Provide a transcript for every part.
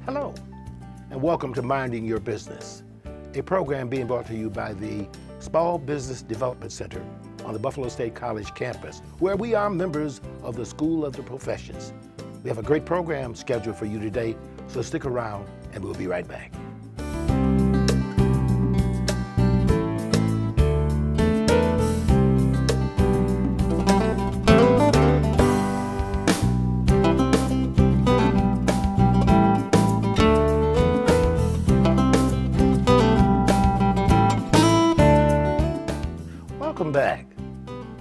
Hello, and welcome to Minding Your Business, a program being brought to you by the Small Business Development Center on the Buffalo State College campus, where we are members of the School of the Professions. We have a great program scheduled for you today, so stick around and we'll be right back. Welcome back.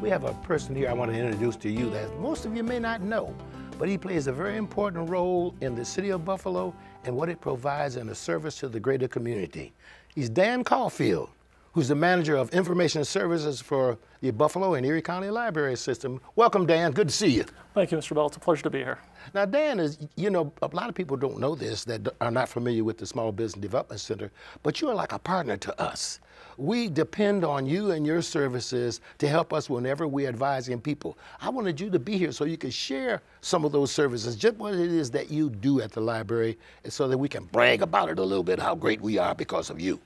We have a person here I want to introduce to you that most of you may not know, but he plays a very important role in the city of Buffalo and what it provides in a service to the greater community. He's Dan Caulfield, who's the manager of information services for the Buffalo and Erie County Library System. Welcome, Dan. Good to see you. Thank you, Mr. Bell. It's a pleasure to be here. Now, Dan, is, a lot of people don't know this that are not familiar with the Small Business Development Center, but you are like a partner to us. We depend on you and your services to help us whenever we're advising people. I wanted you to be here so you could share some of those services, just what it is that you do at the library, so that we can brag about it a little bit, how great we are because of you.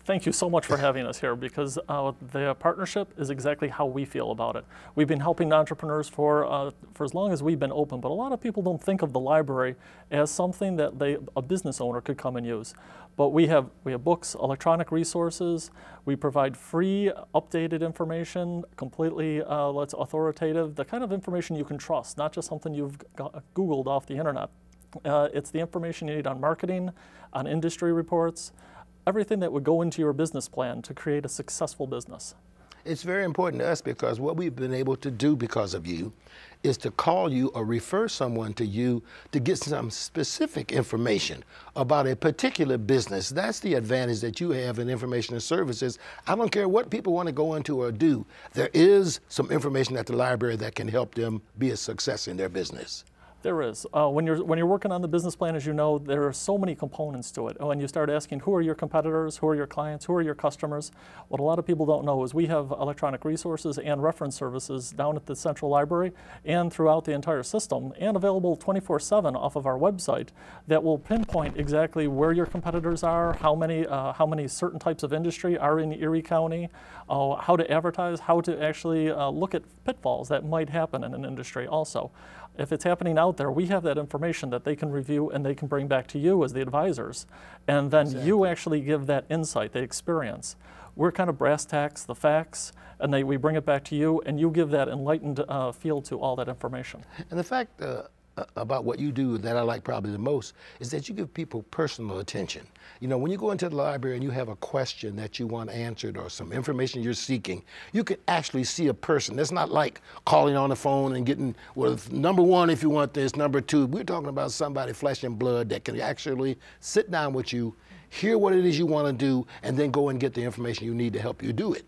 Thank you so much for having us here, because the partnership is exactly how we feel about it. We've been helping entrepreneurs for as long as we've been open, but a lot of people don't think of the library as something that a business owner could come and use. But we have books, electronic resources. We provide free, updated information, completely authoritative, the kind of information you can trust, not just something you've Googled off the internet. It's the information you need on marketing, on industry reports, everything that would go into your business plan to create a successful business. It's very important to us because what we've been able to do because of you is to call you or refer someone to you to get some specific information about a particular business. That's the advantage that you have in information and services. I don't care what people want to go into or do. There is some information at the library that can help them be a success in their business. There is. When you're working on the business plan, as you know, there are so many components to it. When you start asking who are your competitors, who are your clients, who are your customers, what a lot of people don't know is we have electronic resources and reference services down at the Central Library and throughout the entire system, and available 24/7 off of our website, that will pinpoint exactly where your competitors are, how many certain types of industry are in Erie County, how to advertise, how to actually look at pitfalls that might happen in an industry also. If it's happening out there, we have that information that they can review and they can bring back to you as the advisors. And then you actually give that insight, the experience. We're kind of brass tacks, the facts, and we bring it back to you, and you give that enlightened feel to all that information. And the fact about what you do that I like probably the most is that you give people personal attention. You know, when you go into the library and you have a question that you want answered or some information you're seeking, you can actually see a person. It's not like calling on the phone and getting, well, number one if you want this, number two. We're talking about somebody flesh and blood that can actually sit down with you, hear what it is you want to do, and then go and get the information you need to help you do it.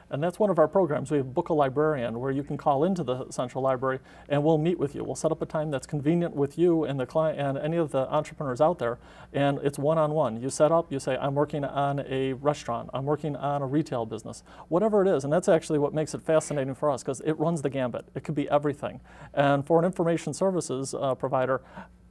And that's one of our programs. We have Book a Librarian, where you can call into the Central Library and we'll meet with you. We'll set up a time that's convenient with you and the client and any of the entrepreneurs out there, and it's one-on-one. You set up, you say, I'm working on a restaurant, I'm working on a retail business, whatever it is. And that's actually what makes it fascinating for us, because it runs the gambit. It could be everything. And for an information services provider,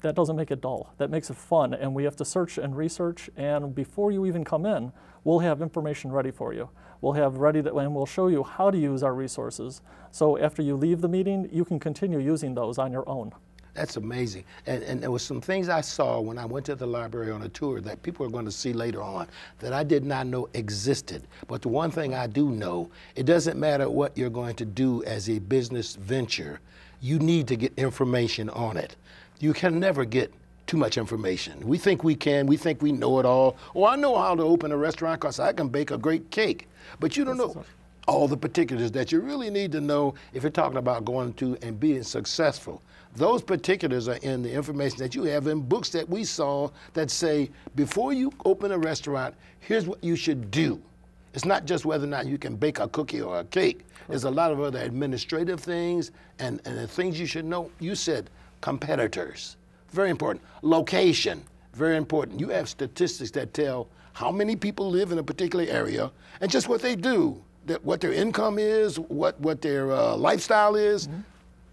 that doesn't make it dull. That makes it fun, and we have to search and research, and before you even come in, we'll have information ready for you. We'll have ready that, and we'll show you how to use our resources. So after you leave the meeting, you can continue using those on your own. That's amazing. And there was some things I saw when I went to the library on a tour that people are going to see later on that I did not know existed. But the one thing I do know, it doesn't matter what you're going to do as a business venture, you need to get information on it. You can never get too much information. We think we can, we think we know it all. Oh, I know how to open a restaurant because I can bake a great cake. But you don't know all the particulars that you really need to know if you're talking about going to and being successful. Those particulars are in the information that you have in books that we saw that say, before you open a restaurant, here's what you should do. It's not just whether or not you can bake a cookie or a cake. There's a lot of other administrative things and the things you should know. You said competitors, very important. Location, very important. You have statistics that tell how many people live in a particular area and just what they do, what their income is, what their lifestyle is. Mm-hmm.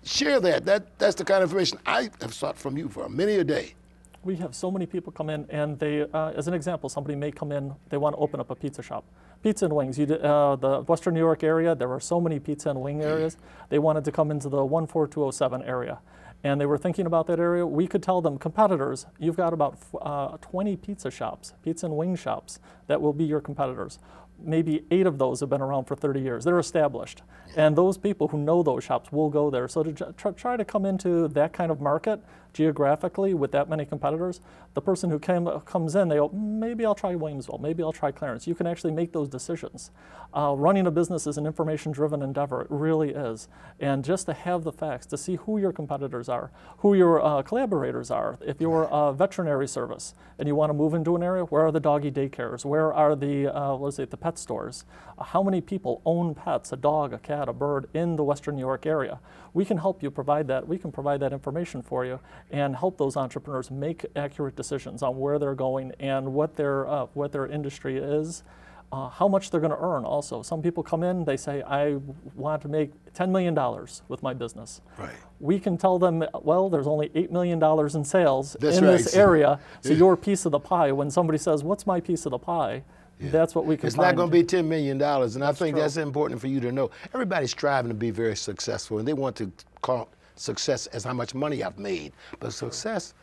Share that. That's the kind of information I have sought from you for many a day. We have so many people come in, and they, as an example, somebody may come in, they want to open up a pizza shop. Pizza and wings. The Western New York area, there were so many pizza and wing areas. They wanted to come into the 14207 area. And they were thinking about that area. We could tell them, competitors, you've got about 20 pizza shops, pizza and wing shops, that will be your competitors. Maybe 8 of those have been around for 30 years. They're established. And those people who know those shops will go there. So to try to come into that kind of market geographically with that many competitors, the person who comes in, they go, maybe I'll try Williamsville, maybe I'll try Clarence. You can actually make those decisions. Running a business is an information-driven endeavor. It really is. And just to have the facts, to see who your competitors are, who your collaborators are. If you're a veterinary service and you want to move into an area, where are the doggy daycares? Where are the, the pet stores? How many people own pets, a dog, a cat, a bird, in the Western New York area? We can help you provide that. We can provide that information for you and help those entrepreneurs make accurate decisions on where they're going and what their industry is, how much they're going to earn also. Some people come in, they say, I want to make $10 million with my business. Right. We can tell them, well, there's only $8 million in sales in this area, so your piece of the pie, when somebody says, what's my piece of the pie? Yeah. That's what we can find. It's not going to be $10 million, and I think that's important for you to know. Everybody's striving to be very successful, and they want to call success as how much money I've made. But success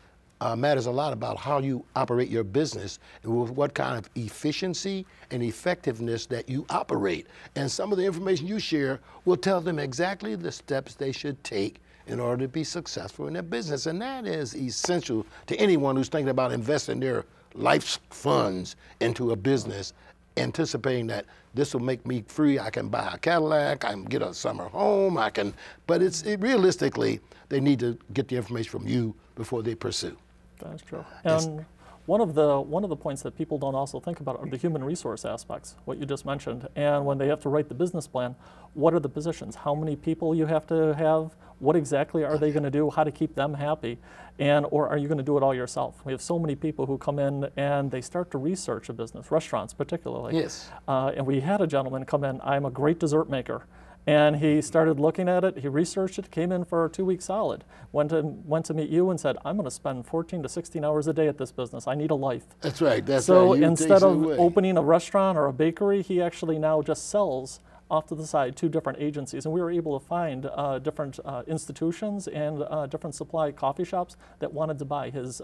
matters a lot about how you operate your business and with what kind of efficiency and effectiveness that you operate. And some of the information you share will tell them exactly the steps they should take in order to be successful in their business. And that is essential to anyone who's thinking about investing their life's funds into a business, anticipating that this will make me free. I can buy a Cadillac, I can get a summer home, but realistically, they need to get the information from you before they pursue. That's true. And one of the points that people don't also think about are the human resource aspects, what you just mentioned. And when they have to write the business plan, what are the positions? How many people you have to have? What exactly are they going to do? How to keep them happy? Or are you going to do it all yourself? We have so many people who come in and they start to research a business, restaurants particularly. Yes. And we had a gentleman come in, I'm a great dessert maker. And he started looking at it, he researched it, came in for a 2-week solid, went to meet you and said, I'm going to spend 14 to 16 hours a day at this business. I need a life. That's right. So instead of opening a restaurant or a bakery, he actually now just sells off to the side 2 different agencies. And we were able to find different institutions and different supply coffee shops that wanted to buy his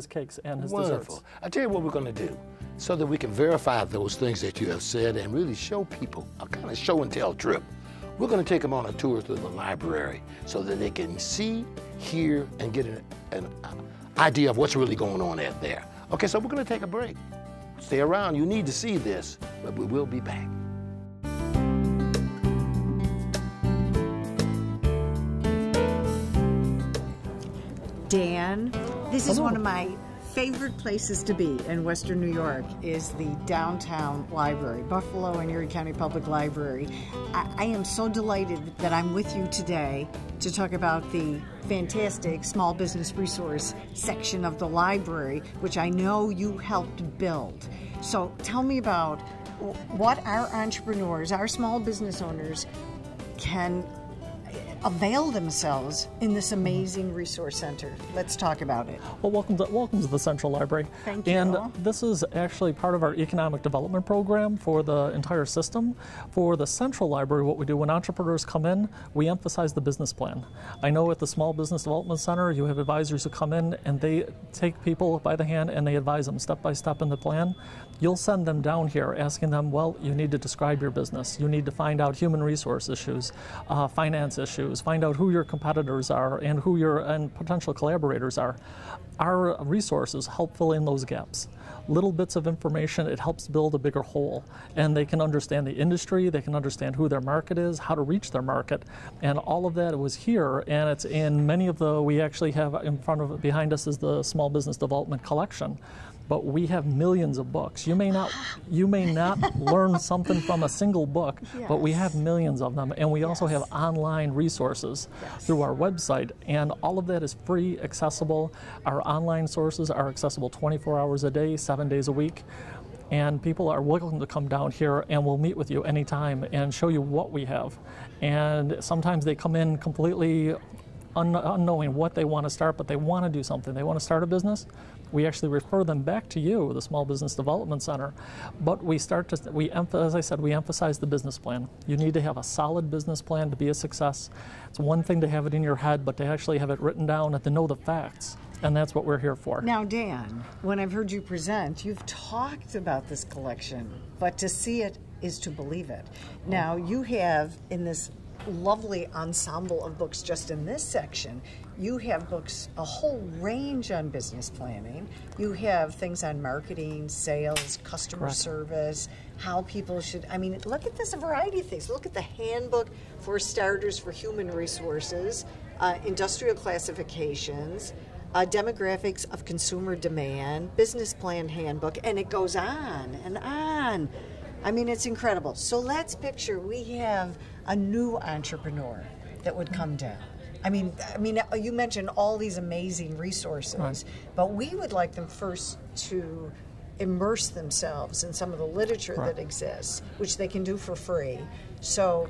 cakes and his desserts. I tell you what we're going to do, so that we can verify those things that you have said and really show people a kind of show and tell trip. We're going to take them on a tour through the library so that they can see, hear, and get an idea of what's really going on out there. Okay, so we're going to take a break. Stay around. You need to see this, but we will be back. Dan, this is one of my favorite places to be in Western New York is the downtown library, Buffalo and Erie County Public Library. I am so delighted that I'm with you today to talk about the fantastic small business resource section of the library, which I know you helped build. So tell me about what our entrepreneurs, our small business owners can avail themselves in this amazing resource center. Let's talk about it. Well, welcome to the Central Library. Thank you. And this is actually part of our economic development program for the entire system. For the Central Library, what we do when entrepreneurs come in, we emphasize the business plan. I know at the Small Business Development Center, you have advisors who come in and they take people by the hand and they advise them step by step in the plan. You'll send them down here asking them, well, you need to describe your business. You need to find out human resource issues, finance issues, find out who your competitors are and who your potential collaborators are. Our resources help fill in those gaps. Little bits of information, it helps build a bigger whole. And they can understand the industry, they can understand who their market is, how to reach their market. And all of that was here, and it's in many of we actually have behind us is the Small Business Development Collection. But we have millions of books. You may not learn something from a single book, but we have millions of them. And we also have online resources through our website. And all of that is free, accessible. Our online sources are accessible 24 hours a day, 7 days a week. And people are welcome to come down here and we'll meet with you anytime and show you what we have. And sometimes they come in completely unknowing what they want to start, but they want to do something. They want to start a business. We actually refer them back to you, the Small Business Development Center. But we as I said, we emphasize the business plan. You need to have a solid business plan to be a success. It's one thing to have it in your head, but to actually have it written down and to know the facts. And that's what we're here for. Now, Dan, when I've heard you present, you've talked about this collection, but to see it is to believe it. Now, you have in this lovely ensemble of books just in this section, you have books, a whole range on business planning. You have things on marketing, sales, customer service, how people should, I mean, look at this, a variety of things. Look at the handbook for starters for human resources, industrial classifications, demographics of consumer demand, business plan handbook, and it goes on and on. I mean, it's incredible. So let's picture we have a new entrepreneur that would come down. I mean, you mentioned all these amazing resources, but we would like them first to immerse themselves in some of the literature that exists, which they can do for free. So.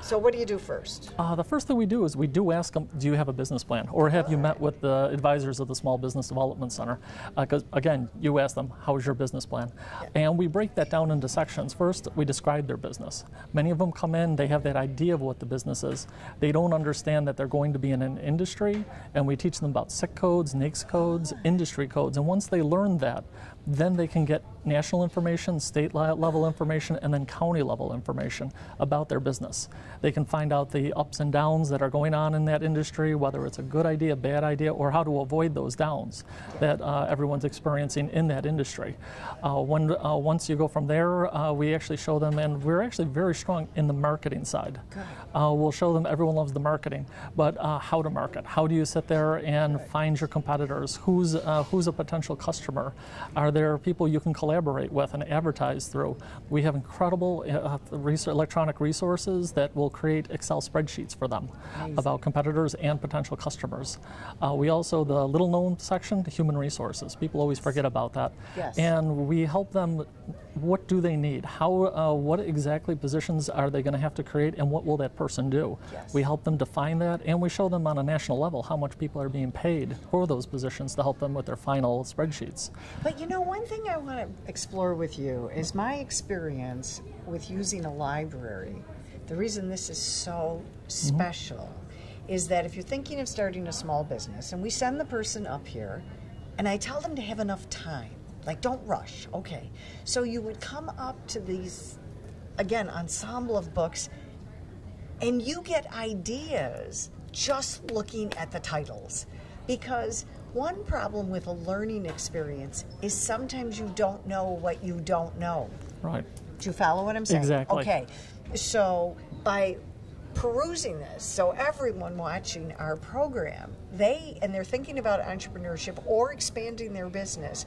So what do you do first? The first thing we do is we do ask them, do you have a business plan? Or have you met with the advisors of the Small Business Development Center? Because, again, you ask them, how is your business plan? And we break that down into sections. First, we describe their business. Many of them come in, they have that idea of what the business is. They don't understand that they're going to be in an industry, and we teach them about SIC codes, NAICS codes, industry codes. And once they learn that, then they can get national information, state level information, and then county level information about their business. They can find out the ups and downs that are going on in that industry, whether it's a good idea, bad idea, or how to avoid those downs that everyone's experiencing in that industry. Once you go from there, we actually show them, and we're actually very strong in the marketing side. We'll show them, everyone loves the marketing, but how to market. How do you sit there and find your competitors? Who's a potential customer? Are there people you can collaborate with and advertise through? We have incredible electronic resources that will create Excel spreadsheets for them about competitors and potential customers. We also, the little known section, human resources. People always forget about that. And we help them, what do they need? What exactly positions are they going to have to create, and what will that person do? We help them define that, and we show them on a national level how much people are being paid for those positions to help them with their final spreadsheets. But you know, one thing I want to explore with you is my experience with using a library. The reason this is so special is that if you're thinking of starting a small business, and we send the person up here, and I tell them to have enough time, like don't rush, okay. So you would come up to these, again, ensemble of books, and you get ideas just looking at the titles. Because one problem with a learning experience is sometimes you don't know what you don't know. Right. Do you follow what I'm saying? Exactly. Okay. So by perusing this, so everyone watching our program, they're thinking about entrepreneurship or expanding their business,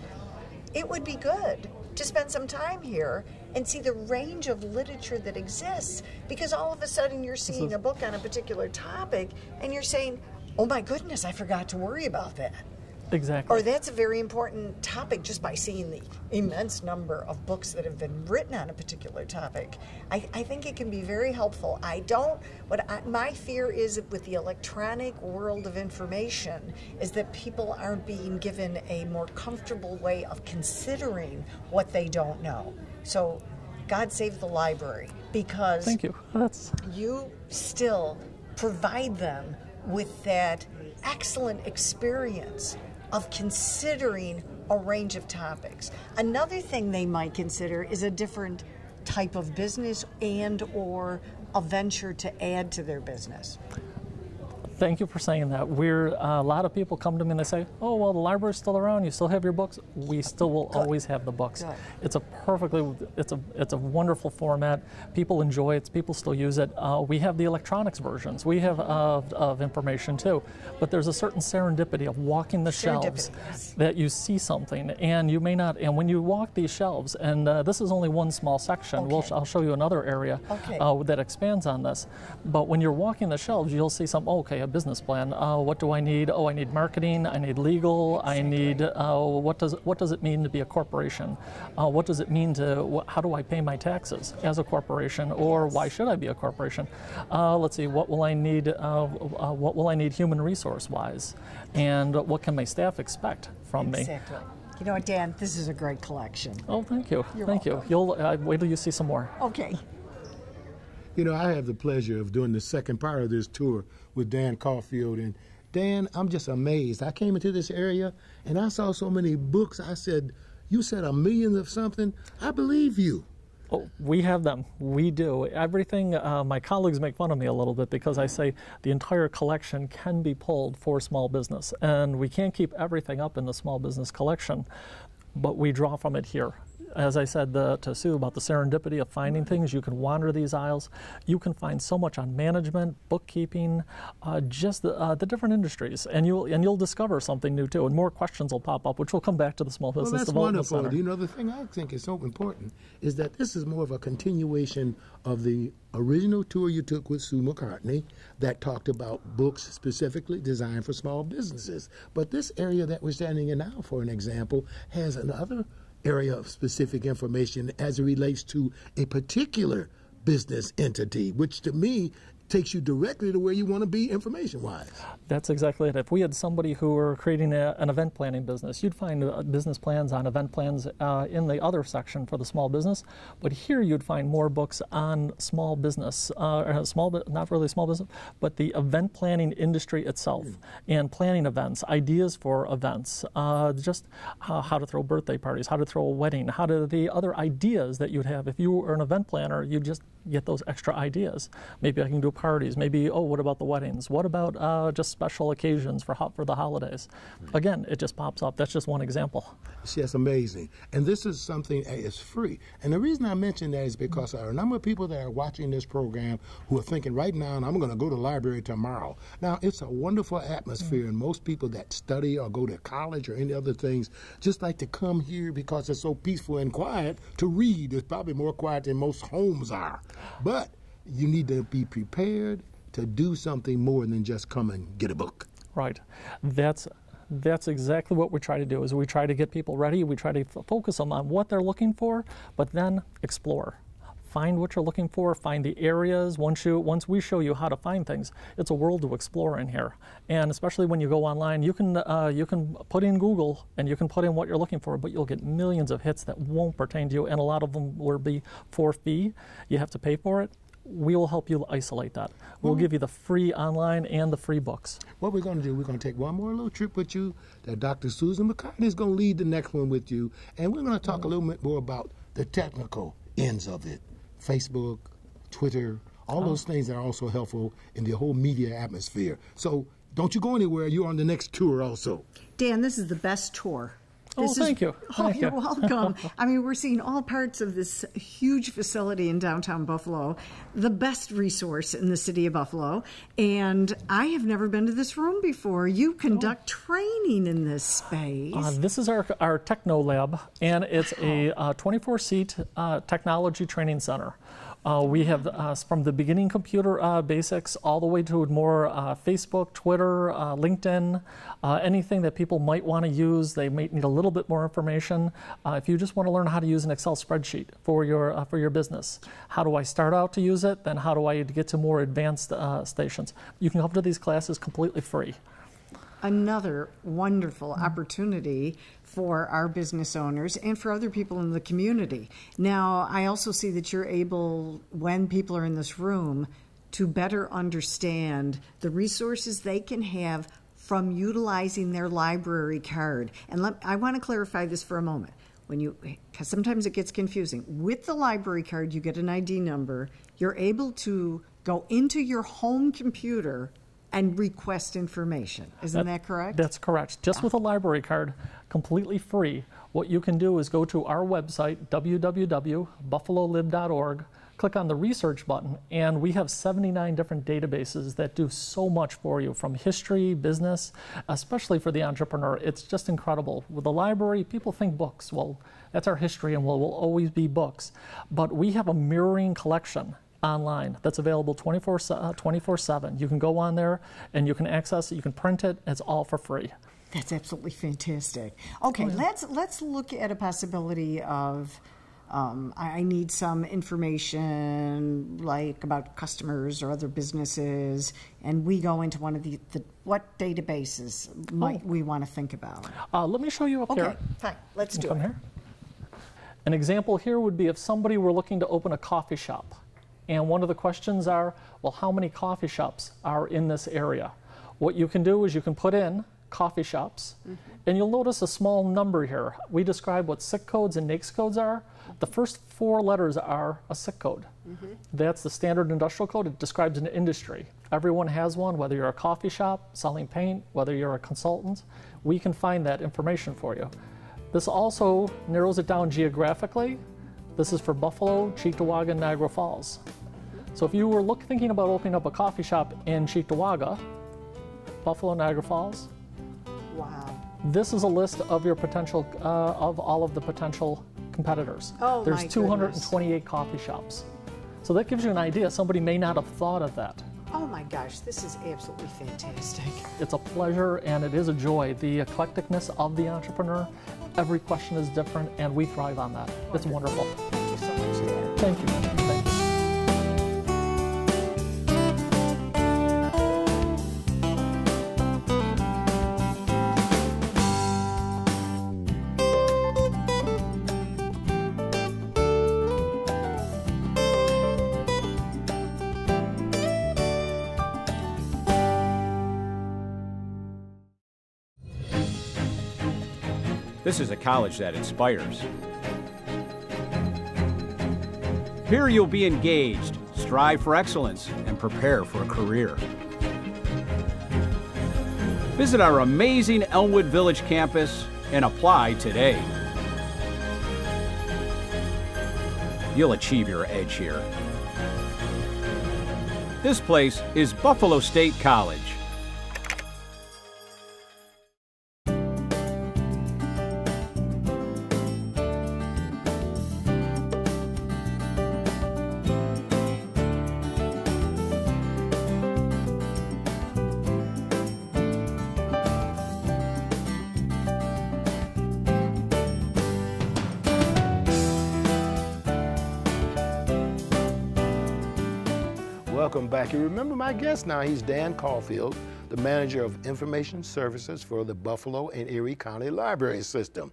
it would be good to spend some time here and see the range of literature that exists, because all of a sudden you're seeing a book on a particular topic and you're saying, oh my goodness, I forgot to worry about that. Exactly. Or that's a very important topic just by seeing the immense number of books that have been written on a particular topic. I think it can be very helpful. My fear is with the electronic world of information is that people aren't being given a more comfortable way of considering what they don't know. So God save the library, because thank you. You still provide them with that excellent experience of considering a range of topics. Another thing they might consider is a different type of business and or a venture to add to their business. Thank you for saying that. A lot of people come to me and they say, oh, well, the library's still around, you still have your books? We still will always have the books. It's a wonderful format. People enjoy it, people still use it. We have the electronics versions. We have of information too. But there's a certain serendipity of walking the shelves that you see something and you may not, and when you walk these shelves, and this is only one small section, I'll show you another area that expands on this. But when you're walking the shelves, you'll see okay, a business plan. What do I need? Oh, I need marketing, I need legal, I need, what does it mean to be a corporation? What does it mean to, how do I pay my taxes as a corporation, or why should I be a corporation? Let's see, what will I need human resource wise? And what can my staff expect from me? Exactly. You know what, Dan, this is a great collection. Oh, thank you. Thank welcome. you. You'll wait till you see some more. Okay. You know, I have the pleasure of doing the second part of this tour with Dan Caulfield. And Dan, I'm just amazed. I came into this area and I saw so many books. I said, you said $1 million of something? I believe you. Oh, we have them. We do. Everything, my colleagues make fun of me a little bit because I say the entire collection can be pulled for small business. And we can't keep everything up in the small business collection, but we draw from it here. As I said to Sue about the serendipity of finding things, you can wander these aisles. You can find so much on management, bookkeeping, just the different industries, and you'll discover something new too. And more questions will pop up, which will come back to the Small Business Development Center. Wonderful. You know, the thing I think is so important is that this is more of a continuation of the original tour you took with Sue McCartney that talked about books specifically designed for small businesses. But this area that we're standing in now, for an example, has another area of specific information as it relates to a particular business entity, which to me takes you directly to where you want to be information-wise. That's exactly it. If we had somebody who were creating an event planning business, you'd find business plans on event plans in the other section for the small business, but here you'd find more books on small business, not really small business, but the event planning industry itself, and planning events, ideas for events, just how to throw birthday parties, how to throw a wedding, the other ideas that you'd have. If you were an event planner, you'd just get those extra ideas. Maybe I can do parties. Maybe, oh, what about the weddings? What about just special occasions for the holidays? Again, it just pops up. That's just one example. See, that's amazing. And this is something that is free. And the reason I mention that is because there are a number of people that are watching this program who are thinking right now, and I'm going to go to the library tomorrow. Now, it's a wonderful atmosphere, and most people that study or go to college or any other things just like to come here because it's so peaceful and quiet to read. It's probably more quiet than most homes are. But you need to be prepared to do something more than just come and get a book. Right. That's exactly what we try to do, is we try to get people ready. We try to focus them on what they're looking for, but then explore. Find what you're looking for, find the areas. Once we show you how to find things, it's a world to explore in here. And especially when you go online, you can put in Google and you can put in what you're looking for, but you'll get millions of hits that won't pertain to you, and a lot of them will be for fee. You have to pay for it. We will help you isolate that. We'll give you the free online and the free books. What we're going to do, we're going to take one more little trip with you that Dr. Susan McCartney is going to lead the next one with you, and we're going to talk a little bit more about the technical ends of it. Facebook, Twitter, all those things that are also helpful in the whole media atmosphere. So don't you go anywhere. You're on the next tour also. Dan, this is the best tour. Thank you. Thank you're you. welcome. I mean, we're seeing all parts of this huge facility in downtown Buffalo, the best resource in the city of Buffalo. And I have never been to this room before. You conduct training in this space. This is our Techno Lab, and it's a 24-seat technology training center. We have from the beginning computer basics all the way to more Facebook, Twitter, LinkedIn, anything that people might want to use. They might need a little bit more information. If you just want to learn how to use an Excel spreadsheet for your business, how do I start out to use it? Then how do I get to more advanced stations? You can come to these classes completely free. Another wonderful opportunity for our business owners and for other people in the community. Now, I also see that you're able, when people are in this room, to better understand the resources they can have from utilizing their library card. And I want to clarify this for a moment. Because sometimes it gets confusing. With the library card, you get an ID number. You're able to go into your home computer and request information. Isn't that correct? That's correct. Just with a library card, completely free, what you can do is go to our website, www.buffalolib.org, click on the research button, and we have 79 different databases that do so much for you, from history, business, especially for the entrepreneur. It's just incredible. With the library, people think books. Well, that's our history and will always be books. But we have a mirroring collection. online that's available 24/7. You can go on there and you can access it, you can print it, it's all for free. That's absolutely fantastic. Okay, let's look at a possibility of I need some information like about customers or other businesses, and we go into one of the what databases might we want to think about? Let me show you up here. Okay, fine, let's do it. Come here. An example here would be if somebody were looking to open a coffee shop, and one of the questions are, well, how many coffee shops are in this area? What you can do is you can put in coffee shops, and you'll notice a small number here. We describe what SIC codes and NAICS codes are. The first 4 letters are a SIC code. That's the standard industrial code. It describes an industry. Everyone has one, whether you're a coffee shop selling paint, whether you're a consultant, we can find that information for you. This also narrows it down geographically. This is for Buffalo, Cheektowaga, and Niagara Falls. So if you were thinking about opening up a coffee shop in Cheektowaga, Buffalo, Niagara Falls, Wow. this is a list of your potential, of all of the potential competitors. Oh, There's my 228 coffee shops. So that gives you an idea. Somebody may not have thought of that. Oh my gosh, this is absolutely fantastic. It's a pleasure and it is a joy. The eclecticness of the entrepreneur, every question is different and we thrive on that. It's wonderful. Thank you so much, Dan. Thank you. Thank you. This is a college that inspires. Here you'll be engaged, strive for excellence, and prepare for a career. Visit our amazing Elmwood Village campus and apply today. You'll achieve your edge here. This place is Buffalo State College. Welcome back. You remember my guest now. He's Dan Caulfield, the Manager of Information Services for the Buffalo and Erie County Library System.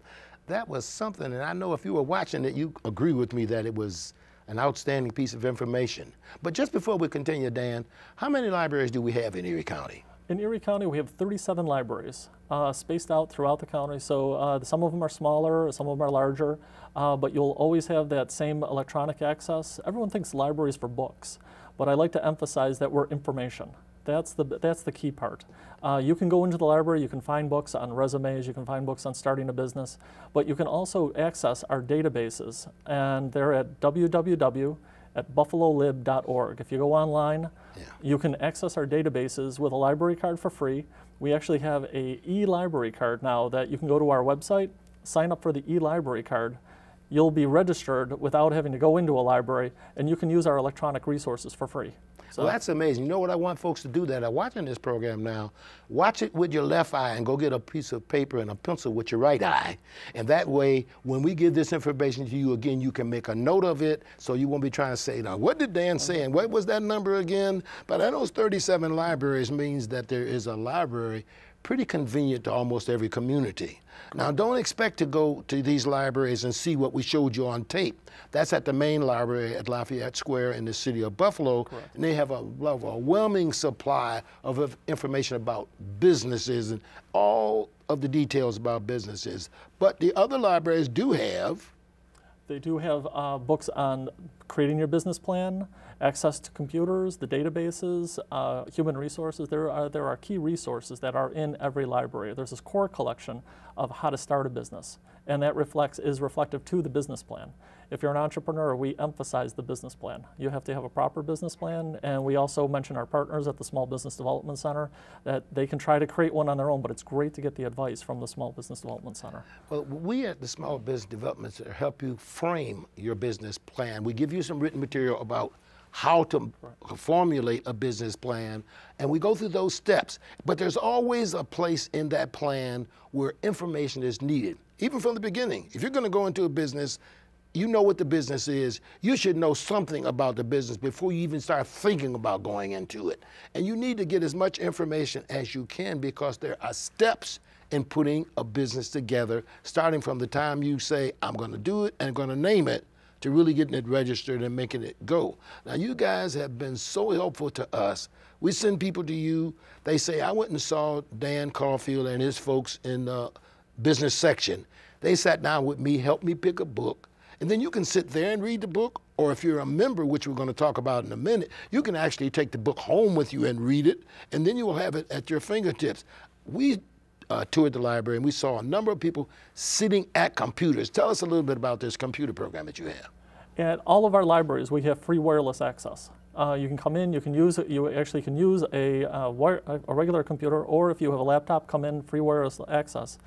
That was something, and I know if you were watching it, you agree with me that it was an outstanding piece of information. But just before we continue, Dan, how many libraries do we have in Erie County? In Erie County, we have 37 libraries spaced out throughout the county. So some of them are smaller, some of them are larger, but you'll always have that same electronic access. Everyone thinks libraries for books, but I like to emphasize that we're information. That's the key part. You can go into the library, you can find books on resumes, you can find books on starting a business, but you can also access our databases, and they're at www.buffalolib.org. If you go online, you can access our databases with a library card for free. We actually have a e-library card now that you can go to our website, sign up for the e-library card. You'll be registered without having to go into a library, and you can use our electronic resources for free. So well, that's amazing. You know what I want folks to do that are watching this program now? Watch it with your left eye and go get a piece of paper and a pencil with your right eye. And that way, when we give this information to you again, you can make a note of it so you won't be trying to say, now, what did Dan say and what was that number again? But I know those 37 libraries means that there is a library pretty convenient to almost every community. Now, don't expect to go to these libraries and see what we showed you on tape. That's at the main library at Lafayette Square in the city of Buffalo. Correct. And they have a overwhelming supply of information about businesses and all of the details about businesses. But the other libraries do have. They do have books on creating your business plan, access to computers, the databases, human resources. There are key resources that are in every library. There's this core collection of how to start a business, and that is reflective to the business plan. If you're an entrepreneur, we emphasize the business plan. You have to have a proper business plan, and we also mention our partners at the Small Business Development Center that they can try to create one on their own, but it's great to get the advice from the Small Business Development Center. Well, we at the Small Business Development Center help you frame your business plan. We give you some written material about how to formulate a business plan, and we go through those steps. But there's always a place in that plan where information is needed, even from the beginning. If you're going to go into a business, you know what the business is. You should know something about the business before you even start thinking about going into it. And you need to get as much information as you can, because there are steps in putting a business together, starting from the time you say, I'm going to do it and I'm going to name it, to really getting it registered and making it go. Now, you guys have been so helpful to us. We send people to you. They say, I went and saw Dan Caulfield and his folks in the business section. They sat down with me, helped me pick a book, and then you can sit there and read the book, or if you're a member, which we're going to talk about in a minute, you can actually take the book home with you and read it, and then you will have it at your fingertips. We toured the library, and we saw a number of people sitting at computers. Tell us a little bit about this computer program that you have. At all of our libraries, we have free wireless access. You can come in, you can use it, you actually can use a regular computer, or if you have a laptop, come in, free wireless access.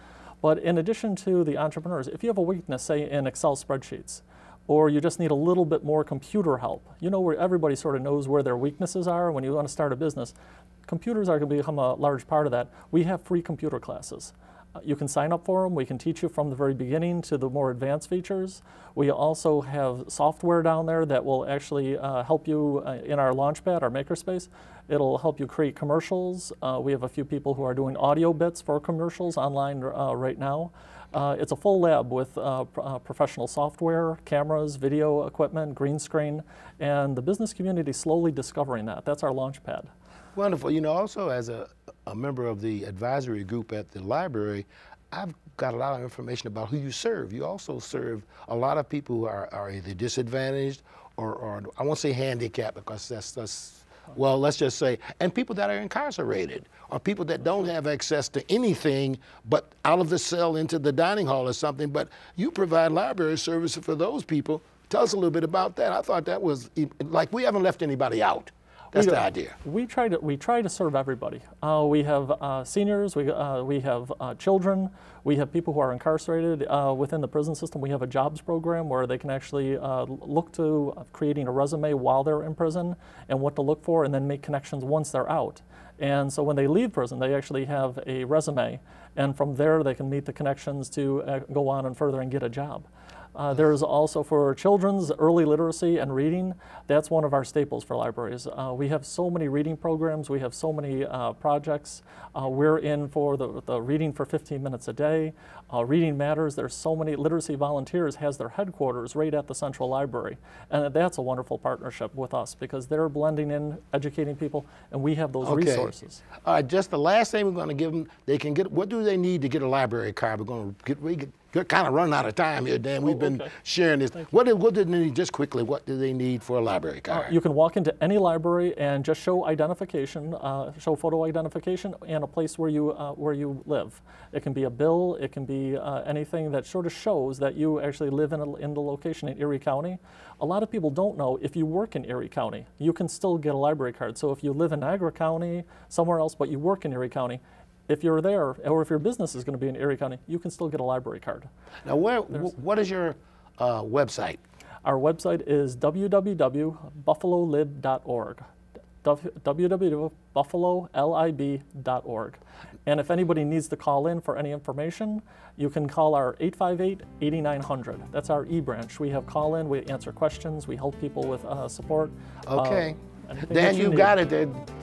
But in addition to the entrepreneurs, if you have a weakness, say in Excel spreadsheets, or you just need a little bit more computer help, you know where everybody sort of knows where their weaknesses are when you want to start a business. Computers are going to become a large part of that. We have free computer classes. You can sign up for them. We can teach you from the very beginning to the more advanced features. We also have software down there that will actually help you in our Launchpad, our makerspace. It'll help you create commercials. We have a few people who are doing audio bits for commercials online right now. It's a full lab with professional software, cameras, video equipment, green screen, and the business community is slowly discovering that. That's our Launchpad. Wonderful. You know, also as a member of the advisory group at the library, I've got a lot of information about who you serve. You also serve a lot of people who are either disadvantaged or I won't say handicapped, because that's well, let's just say, and people that are incarcerated, or people that don't have access to anything but out of the cell into the dining hall or something, but you provide library services for those people. Tell us a little bit about that. I thought that was, like, we haven't left anybody out. That's the idea. We try to serve everybody. We have seniors, we have children, we have people who are incarcerated within the prison system. We have a jobs program where they can actually look to creating a resume while they're in prison and what to look for, and then make connections once they're out. And so when they leave prison, they actually have a resume, and from there they can meet the connections to go on and further and get a job. There's also for children's early literacy and reading. That's one of our staples for libraries. We have so many reading programs. We have so many projects. We're in for the reading for 15 minutes a day. Reading Matters. There's so many. Literacy Volunteers has their headquarters right at the Central Library. And that's a wonderful partnership with us, because they're blending in, educating people, and we have those resources. All right, just the last thing we're going to give them, they can get, what do they need to get a library card? We're going to we're kind of running out of time here, Dan. We've been sharing this. What do they need, just quickly, what do they need for a library card? You can walk into any library and just show identification, show photo identification, and a place where you live. It can be a bill, it can be anything that sort of shows that you actually live in the location in Erie County. A lot of people don't know, if you work in Erie County, you can still get a library card. So if you live in Niagara County, somewhere else, but you work in Erie County, if you're there, or if your business is going to be in Erie County, you can still get a library card. Now, what is your website? Our website is www.buffalolib.org. www.buffalolib.org. And if anybody needs to call in for any information, you can call our 858-8900. That's our e-branch. We have call-in, we answer questions, we help people with support. Okay. Dan, you got it.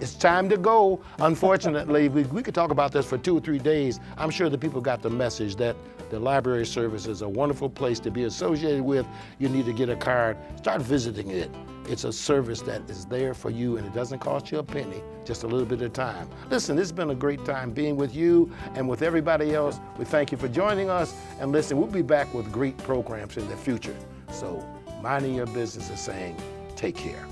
It's time to go. Unfortunately, we could talk about this for 2 or 3 days. I'm sure the people got the message that the library service is a wonderful place to be associated with. You need to get a card. Start visiting it. It's a service that is there for you, and it doesn't cost you a penny, just a little bit of time. Listen, it's been a great time being with you and with everybody else. We thank you for joining us. And listen, we'll be back with great programs in the future. So minding your business is saying, take care.